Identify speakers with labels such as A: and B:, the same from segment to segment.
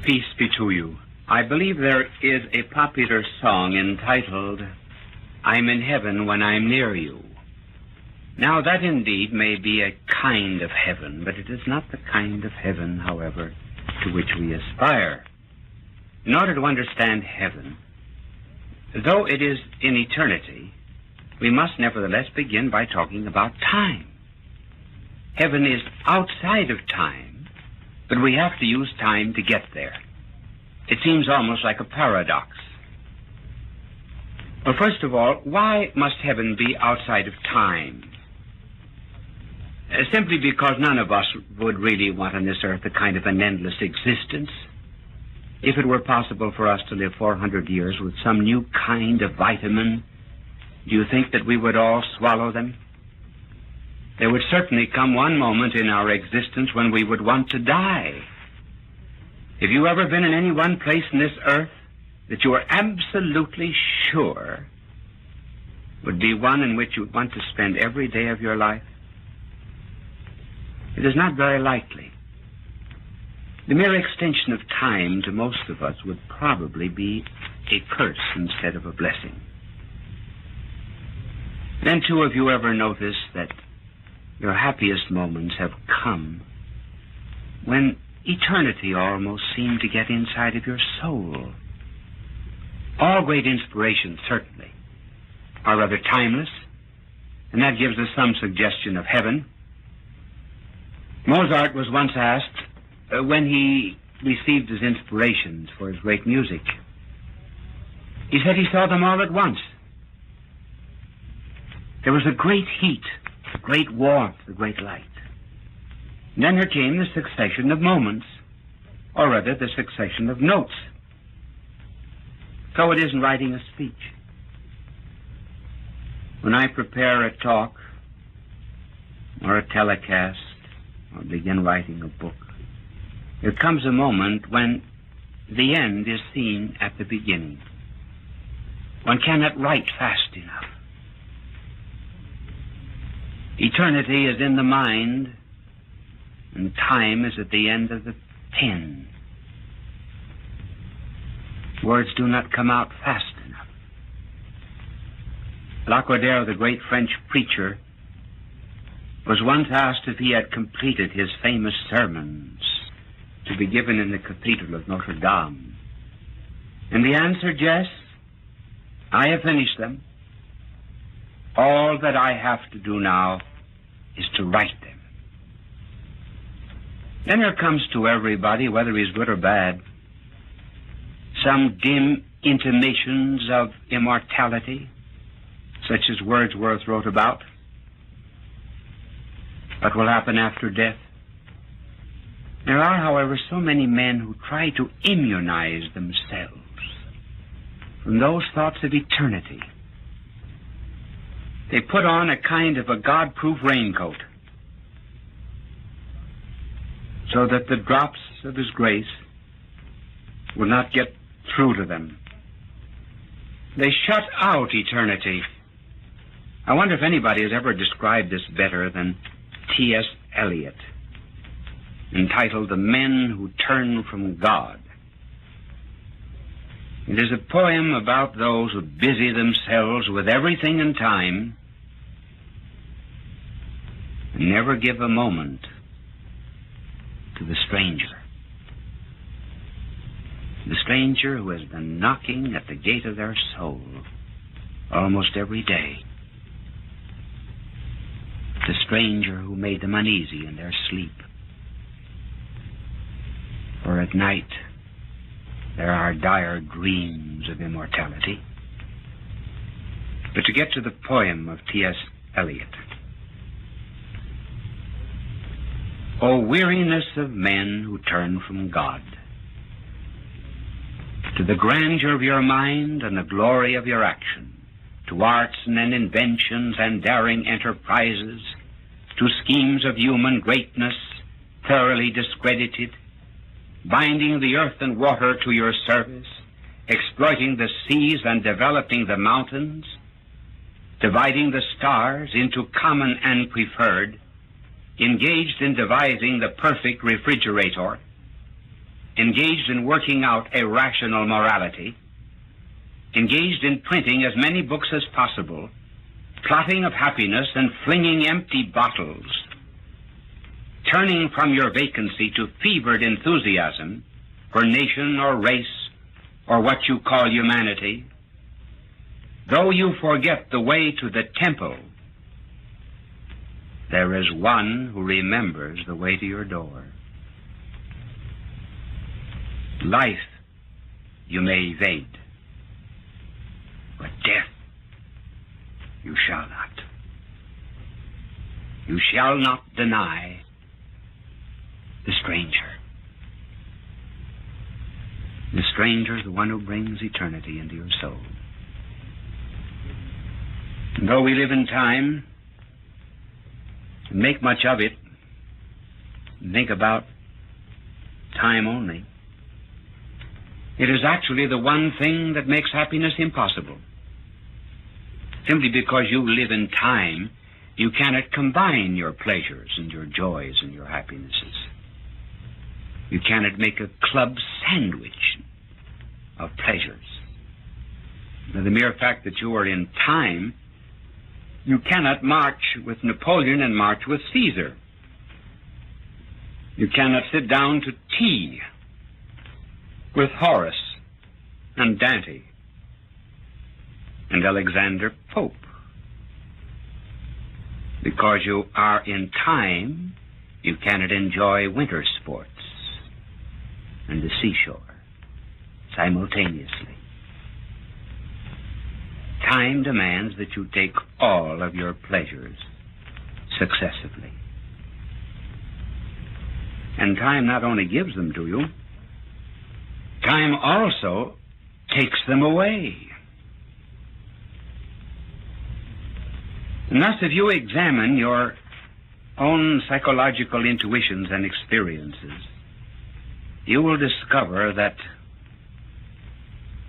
A: Peace be to you. I believe there is a popular song entitled, I'm in heaven when I'm near you. Now that indeed may be a kind of heaven, but it is not the kind of heaven, however, to which we aspire. In order to understand heaven, though it is in eternity, we must nevertheless begin by talking about time. Heaven is outside of time, but we have to use time to get there. It seems almost like a paradox. Well, first of all, why must heaven be outside of time? Simply because none of us would really want on this earth a kind of an endless existence. If it were possible for us to live 400 years with some new kind of vitamin, do you think that we would all swallow them? There would certainly come one moment in our existence when we would want to die. Have you ever been in any one place in this earth that you are absolutely sure would be one in which you would want to spend every day of your life? It is not very likely. The mere extension of time to most of us would probably be a curse instead of a blessing. Then, too, have you ever noticed that your happiest moments have come when eternity almost seemed to get inside of your soul? All great inspirations, certainly, are rather timeless, and that gives us some suggestion of heaven. Mozart was once asked when he received his inspirations for his great music. He said he saw them all at once. There was a great heat, a great warmth, a great light. And then there came the succession of moments, or rather the succession of notes. So it is in writing a speech. When I prepare a talk, or a telecast, or begin writing a book, there comes a moment when the end is seen at the beginning. One cannot write fast enough. Eternity is in the mind, and time is at the end of the pen. Words do not come out fast enough. Lacordaire, the great French preacher, was once asked if he had completed his famous sermons to be given in the Cathedral of Notre Dame. And the answer, yes, I have finished them. All that I have to do now is to write them. Then there comes to everybody, whether he's good or bad, some dim intimations of immortality, such as Wordsworth wrote about. What will happen after death? There are, however, so many men who try to immunize themselves from those thoughts of eternity. They put on a kind of a God-proof raincoat so that the drops of His grace will not get through to them. They shut out eternity. I wonder if anybody has ever described this better than T.S. Eliot, entitled The Men Who Turn from God. It is a poem about those who busy themselves with everything in time and never give a moment to the stranger. The stranger who has been knocking at the gate of their soul almost every day. The stranger who made them uneasy in their sleep. For at night there are dire dreams of immortality. But to get to the poem of T.S. Eliot. O weariness of men who turn from God, to the grandeur of your mind and the glory of your action, to arts and inventions and daring enterprises, to schemes of human greatness thoroughly discredited, binding the earth and water to your service, exploiting the seas and developing the mountains, dividing the stars into common and preferred, engaged in devising the perfect refrigerator, engaged in working out a rational morality, engaged in printing as many books as possible, plotting of happiness and flinging empty bottles, turning from your vacancy to fevered enthusiasm for nation or race or what you call humanity, though you forget the way to the temple, there is one who remembers the way to your door. Life you may evade, but death you shall not. You shall not deny the stranger. The stranger is the one who brings eternity into your soul. And though we live in time, and make much of it, and think about time only, it is actually the one thing that makes happiness impossible. Simply because you live in time, you cannot combine your pleasures and your joys and your happinesses. You cannot make a club sandwich of pleasures. Now, the mere fact that you are in time, you cannot march with Napoleon and march with Caesar. You cannot sit down to tea with Horace and Dante and Alexander Pope. Because you are in time, you cannot enjoy winter sports and the seashore simultaneously. Time demands that you take all of your pleasures successively. And time not only gives them to you, time also takes them away. And thus, if you examine your own psychological intuitions and experiences, you will discover that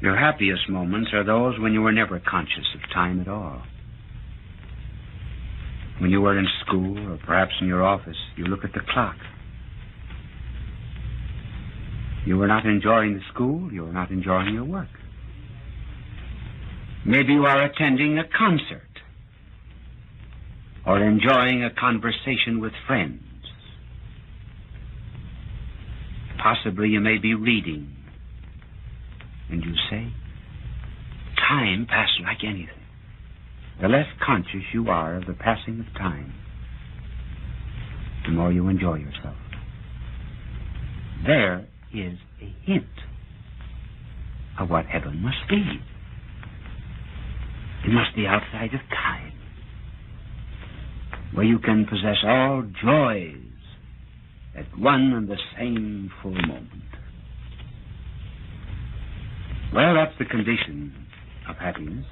A: your happiest moments are those when you were never conscious of time at all. When you were in school or perhaps in your office, you look at the clock. You were not enjoying the school, you were not enjoying your work. Maybe you are attending a concert or enjoying a conversation with friends. Possibly you may be reading, and you say, time passed like anything. The less conscious you are of the passing of time, the more you enjoy yourself. There is a hint of what heaven must be. It must be outside of time, where you can possess all joys at one and the same full moment. Well, that's the condition of happiness.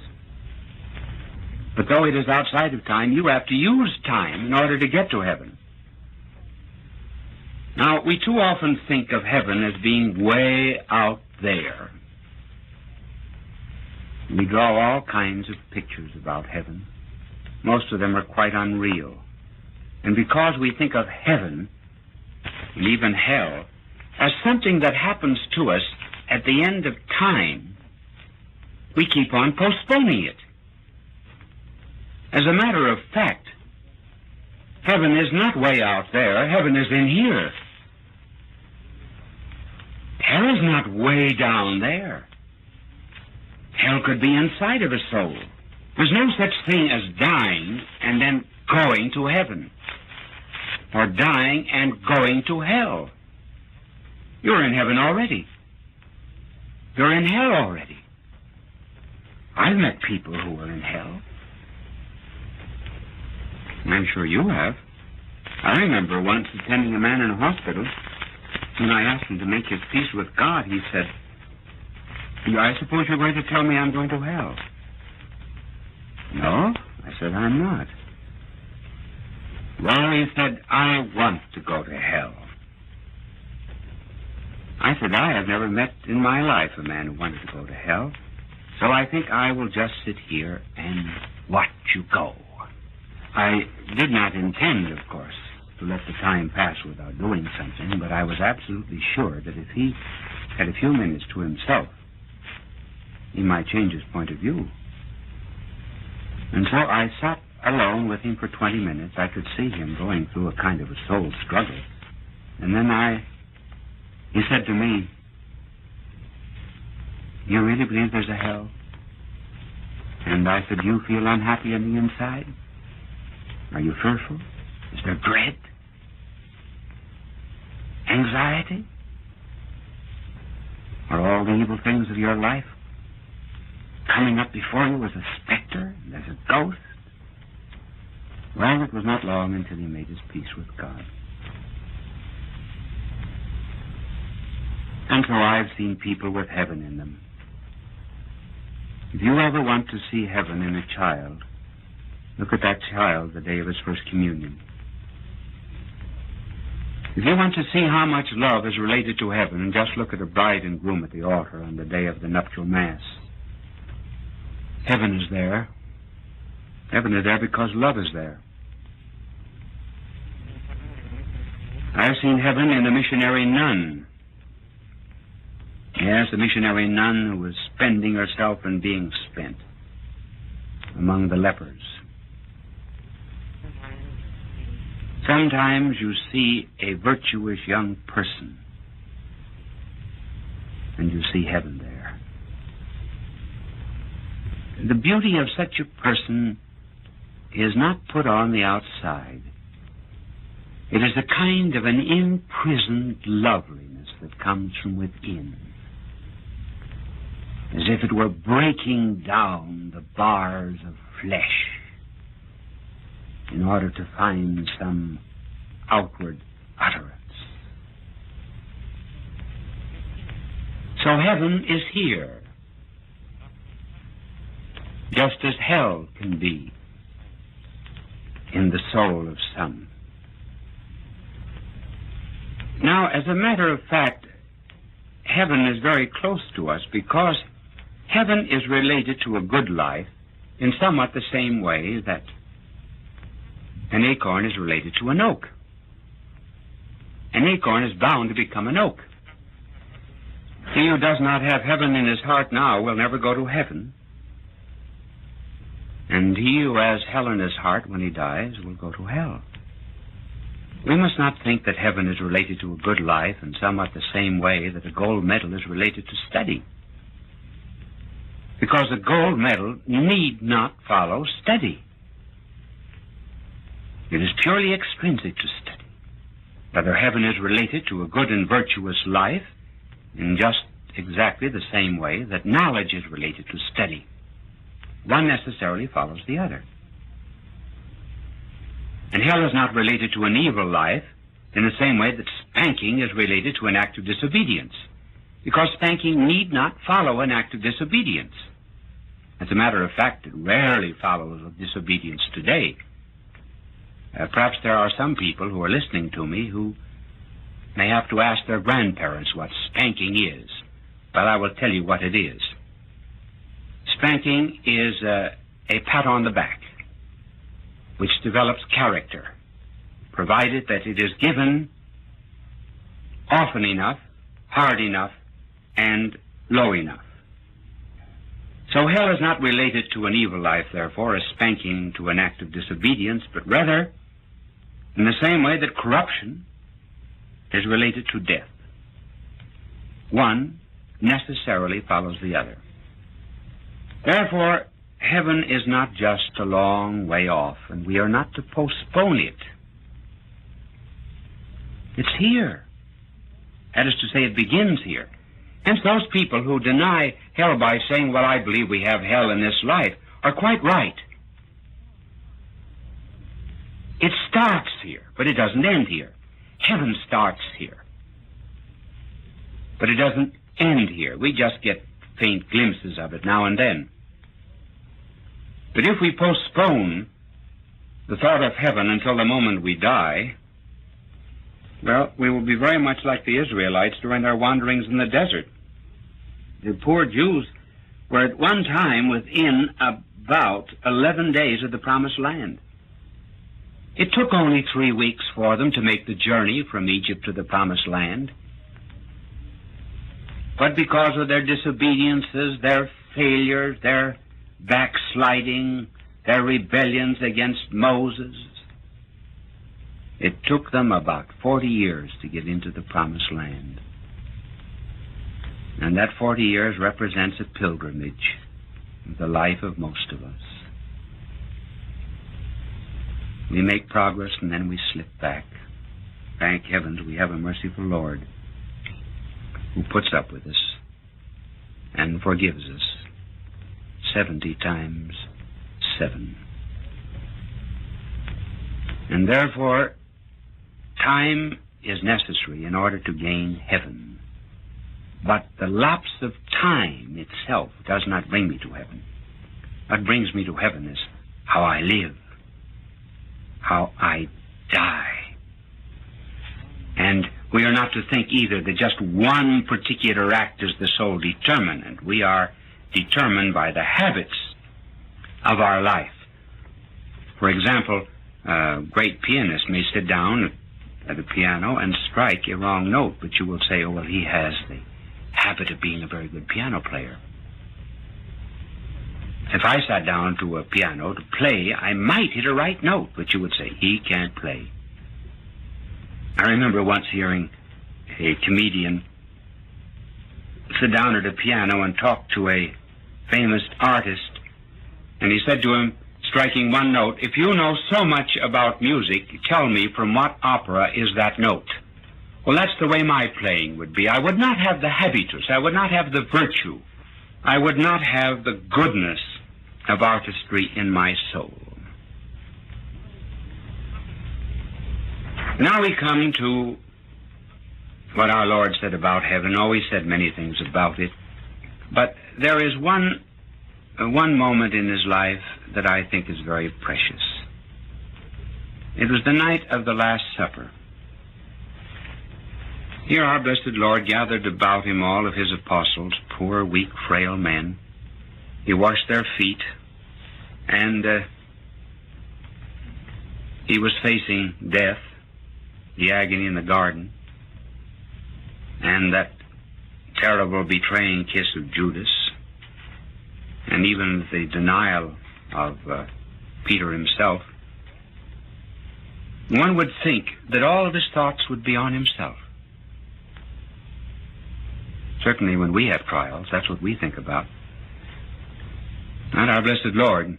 A: But though it is outside of time, you have to use time in order to get to heaven. Now, we too often think of heaven as being way out there. We draw all kinds of pictures about heaven. Most of them are quite unreal. And because we think of heaven, and even hell, as something that happens to us at the end of time, we keep on postponing it. As a matter of fact, heaven is not way out there. Heaven is in here. Hell is not way down there. Hell could be inside of a soul. There's no such thing as dying and then going to heaven, or dying and going to hell. You're in heaven already. You're in hell already. I've met people who were in hell. I'm sure you have. I remember once attending a man in a hospital. When I asked him to make his peace with God, he said, I suppose you're going to tell me I'm going to hell. No, I said, I'm not. Well, he said, I want to go to hell. I said, I have never met in my life a man who wanted to go to hell, so I think I will just sit here and watch you go. I did not intend, of course, to let the time pass without doing something, but I was absolutely sure that if he had a few minutes to himself, he might change his point of view. And so I sat alone with him for 20 minutes. I could see him going through a kind of a soul struggle. And then he said to me, "You really believe there's a hell?" And I said, "Do you feel unhappy on the inside? Are you fearful? Is there dread? Anxiety? Are all the evil things of your life coming up before you as a specter, and as a ghost?" Well, it was not long until he made his peace with God. And so I've seen people with heaven in them. If you ever want to see heaven in a child, look at that child the day of his first communion. If you want to see how much love is related to heaven, just look at a bride and groom at the altar on the day of the nuptial mass. Heaven is there. Heaven is there because love is there. I've seen heaven in a missionary nun. Yes, a missionary nun who was spending herself and being spent among the lepers. Sometimes you see a virtuous young person, and you see heaven there. The beauty of such a person is not put on the outside. It is a kind of an imprisoned loveliness that comes from within, as if it were breaking down the bars of flesh in order to find some outward utterance. So heaven is here, just as hell can be in the soul of some. Now, as a matter of fact, heaven is very close to us because heaven is related to a good life in somewhat the same way that an acorn is related to an oak. An acorn is bound to become an oak. He who does not have heaven in his heart now will never go to heaven. And he who has hell in his heart when he dies will go to hell. We must not think that heaven is related to a good life in somewhat the same way that a gold medal is related to study. Because a gold medal need not follow study. It is purely extrinsic to study. Whether heaven is related to a good and virtuous life in just exactly the same way that knowledge is related to study. One necessarily follows the other. And hell is not related to an evil life in the same way that spanking is related to an act of disobedience, because spanking need not follow an act of disobedience. As a matter of fact, it rarely follows a disobedience today. Perhaps there are some people who are listening to me who may have to ask their grandparents what spanking is. Well, I will tell you what it is. Spanking is a pat on the back, which develops character, provided that it is given often enough, hard enough, and low enough. So hell is not related to an evil life, therefore, as spanking to an act of disobedience, but rather in the same way that corruption is related to death. One necessarily follows the other. Therefore, heaven is not just a long way off, and we are not to postpone it. It's here. That is to say, it begins here. Hence, those people who deny hell by saying, well, I believe we have hell in this life, are quite right. It starts here, but it doesn't end here. Heaven starts here, but it doesn't end here. We just get faint glimpses of it now and then. But if we postpone the thought of heaven until the moment we die, well, we will be very much like the Israelites during their wanderings in the desert. The poor Jews were at one time within about 11 days of the promised land. It took only 3 weeks for them to make the journey from Egypt to the Promised Land. But because of their disobediences, their failures, their backsliding, their rebellions against Moses, it took them about 40 years to get into the Promised Land. And that 40 years represents a pilgrimage in the life of most of us. We make progress and then we slip back. Thank heavens we have a merciful Lord who puts up with us and forgives us 70 times 7. And therefore, time is necessary in order to gain heaven. But the lapse of time itself does not bring me to heaven. What brings me to heaven is how I live, how I die. And we are not to think either that just one particular act is the sole determinant. We are determined by the habits of our life. For example, a great pianist may sit down at a piano and strike a wrong note, but you will say, oh, well, he has the habit of being a very good piano player. If I sat down to a piano to play, I might hit a right note, but you would say, he can't play. I remember once hearing a comedian sit down at a piano and talk to a famous artist, and he said to him, striking one note, if you know so much about music, tell me from what opera is that note. Well, that's the way my playing would be. I would not have the habitus. I would not have the virtue. I would not have the goodness of artistry in my soul. Now we come to what our Lord said about heaven. Oh, he said many things about it. But there is one moment in his life that I think is very precious. It was the night of the Last Supper. Here our blessed Lord gathered about him all of his apostles, poor, weak, frail men. He washed their feet, and he was facing death, the agony in the garden, and that terrible betraying kiss of Judas, and even the denial of Peter himself. One would think that all of his thoughts would be on himself. Certainly when we have trials, that's what we think about. And our blessed Lord,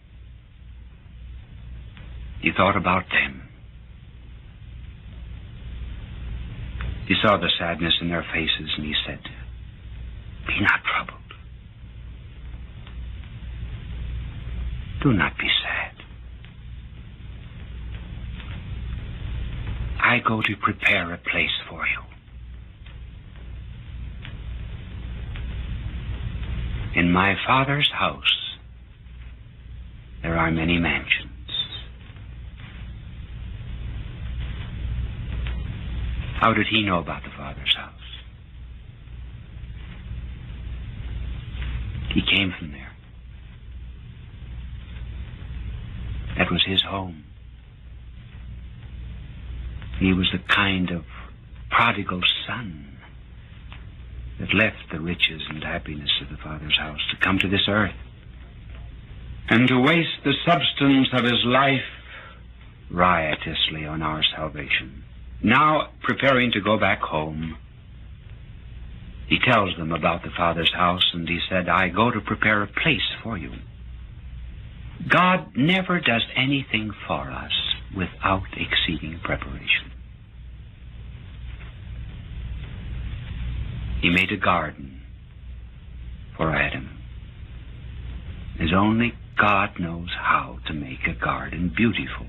A: he thought about them. He saw the sadness in their faces, and he said, be not troubled. Do not be sad. I go to prepare a place for you. In my Father's house, there are many mansions. How did he know about the Father's house? He came from there. That was his home. He was the kind of prodigal son that left the riches and happiness of the Father's house to come to this earth and to waste the substance of his life riotously on our salvation. Now, preparing to go back home, he tells them about the Father's house, and he said, I go to prepare a place for you. God never does anything for us without exceeding preparation. He made a garden for Adam, as only God knows how to make a garden beautiful.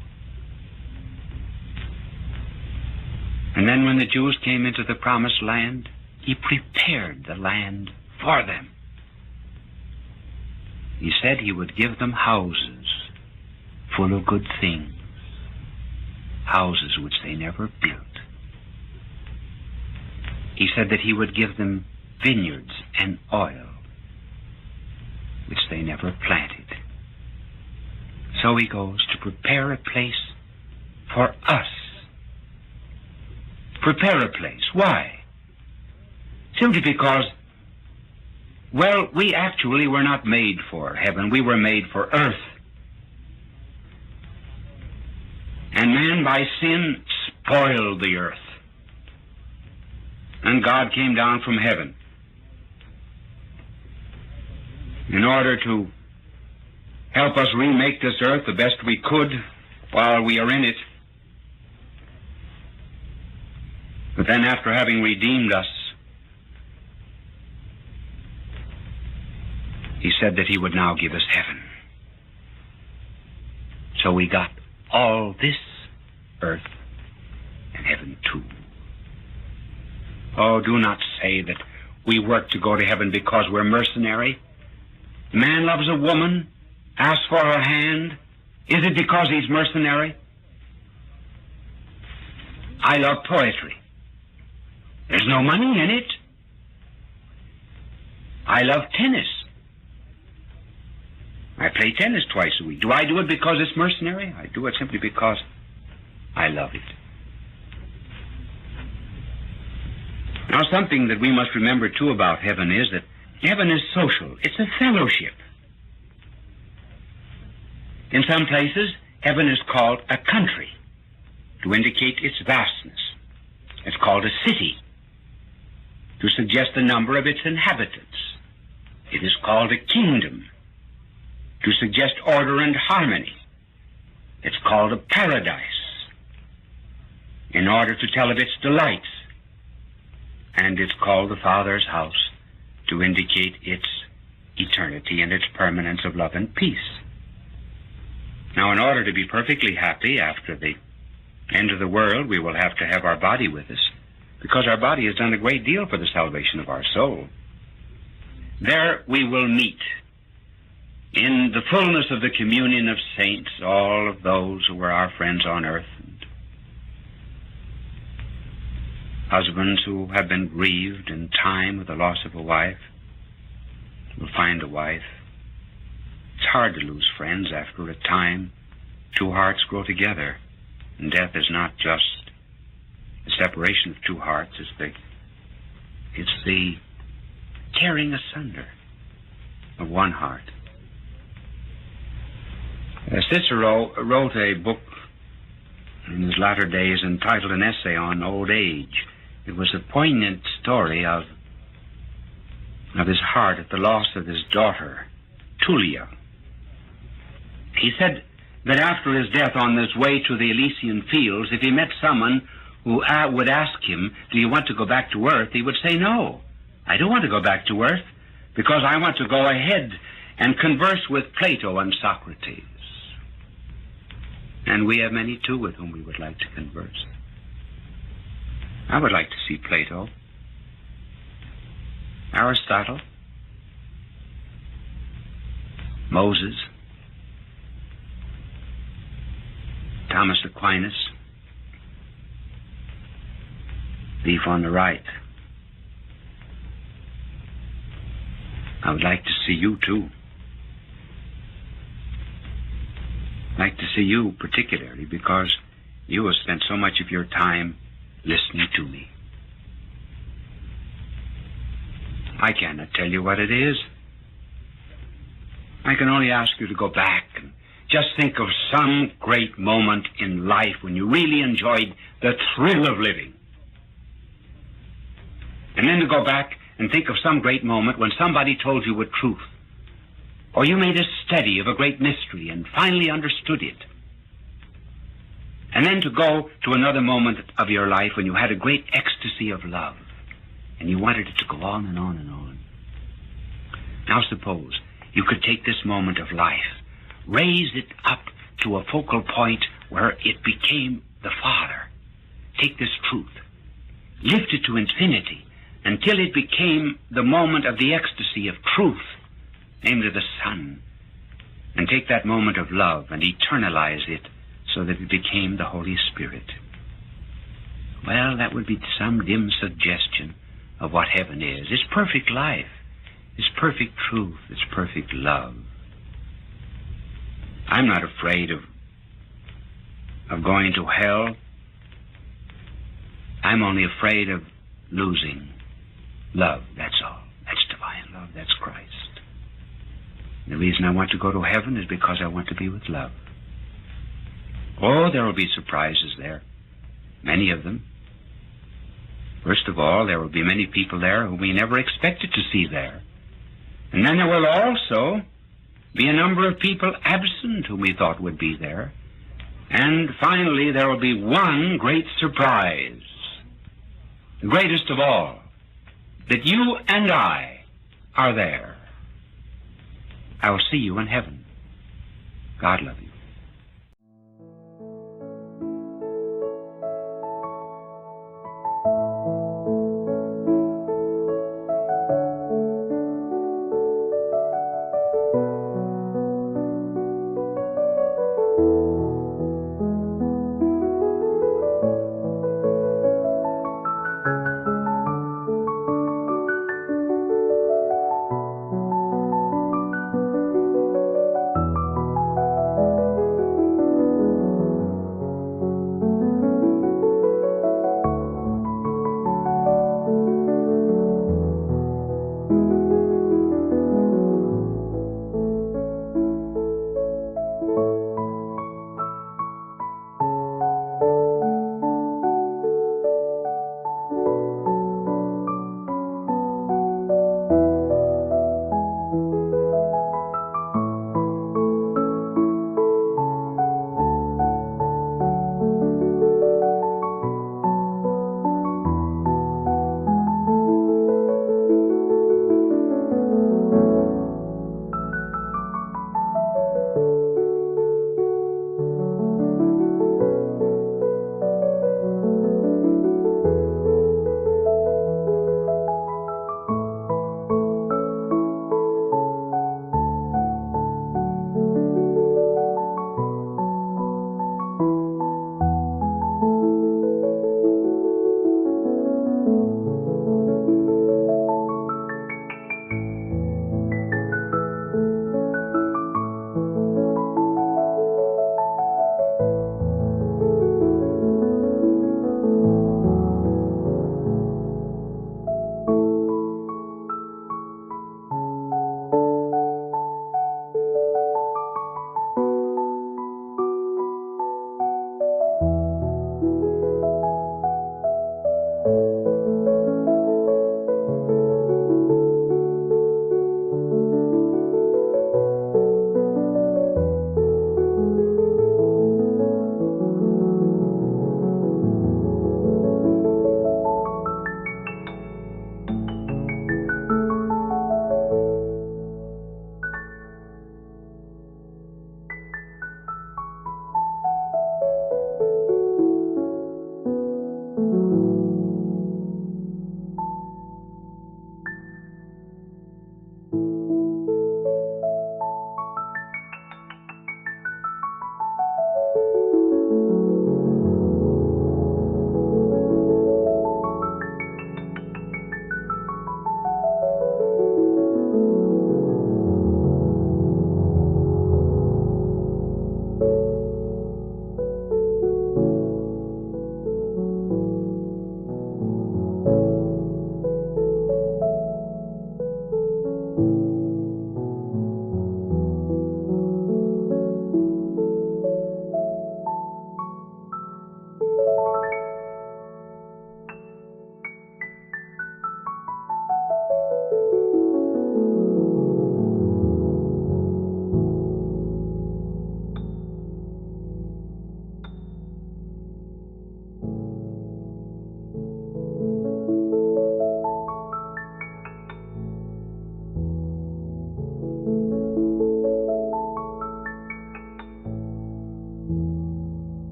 A: And then when the Jews came into the Promised Land, he prepared the land for them. He said he would give them houses full of good things, houses which they never built. He said that he would give them vineyards and oil, which they never planted. So he goes to prepare a place for us. Prepare a place. Why? Simply because, well, we actually were not made for heaven. We were made for earth. And man, by sin, spoiled the earth. And God came down from heaven in order to help us remake this earth the best we could while we are in it. But then after having redeemed us, he said that he would now give us heaven. So we got all this earth and heaven too. Oh, do not say that we work to go to heaven because we're mercenary. Man loves a woman, asks for her hand. Is it because he's mercenary? I love poetry. There's no money in it. I love tennis. I play tennis twice a week. Do I do it because it's mercenary? I do it simply because I love it. Now, something that we must remember, too, about heaven is that heaven is social. It's a fellowship. In some places, heaven is called a country to indicate its vastness. It's called a city to suggest the number of its inhabitants. It is called a kingdom to suggest order and harmony. It's called a paradise in order to tell of its delights. And it's called the Father's house to indicate its eternity and its permanence of love and peace. Now, in order to be perfectly happy after the end of the world, we will have to have our body with us, because our body has done a great deal for the salvation of our soul. There we will meet in the fullness of the communion of saints, all of those who were our friends on earth, and husbands who have been grieved in time with the loss of a wife will find a wife. It's hard to lose friends after a time. Two hearts grow together, and death is not just the separation of two hearts, it's the tearing asunder of one heart. Cicero wrote a book in his latter days entitled An Essay on Old Age. It was a poignant story of his heart at the loss of his daughter, Tullia. He said that after his death, on his way to the Elysian fields, if he met someone who would ask him, do you want to go back to earth? He would say, no, I don't want to go back to earth, because I want to go ahead and converse with Plato and Socrates. And we have many, too, with whom we would like to converse. I would like to see Plato, Aristotle, Moses, Thomas Aquinas, Beef on the right. I would like to see you, too. I'd like to see you particularly because you have spent so much of your time listening to me. I cannot tell you what it is. I can only ask you to go back and just think of some great moment in life when you really enjoyed the thrill of living. And then to go back and think of some great moment when somebody told you a truth, or you made a study of a great mystery and finally understood it. And then to go to another moment of your life when you had a great ecstasy of love, and you wanted it to go on and on and on. Now suppose you could take this moment of life, raise it up to a focal point where it became the Father. Take this truth, lift it to infinity until it became the moment of the ecstasy of truth, namely the Son, and take that moment of love and eternalize it so that it became the Holy Spirit. Well, that would be some dim suggestion of what heaven is. It's perfect life. It's perfect truth. It's perfect love. I'm not afraid of of going to hell. I'm only afraid of losing love, that's all. That's divine love, that's Christ. The reason I want to go to heaven is because I want to be with love. Oh, there will be surprises there, many of them. First of all, there will be many people there whom we never expected to see there. And then there will also be a number of people absent whom we thought would be there. And finally, there will be one great surprise, the greatest of all, that you and I are there. I will see you in heaven. God love you.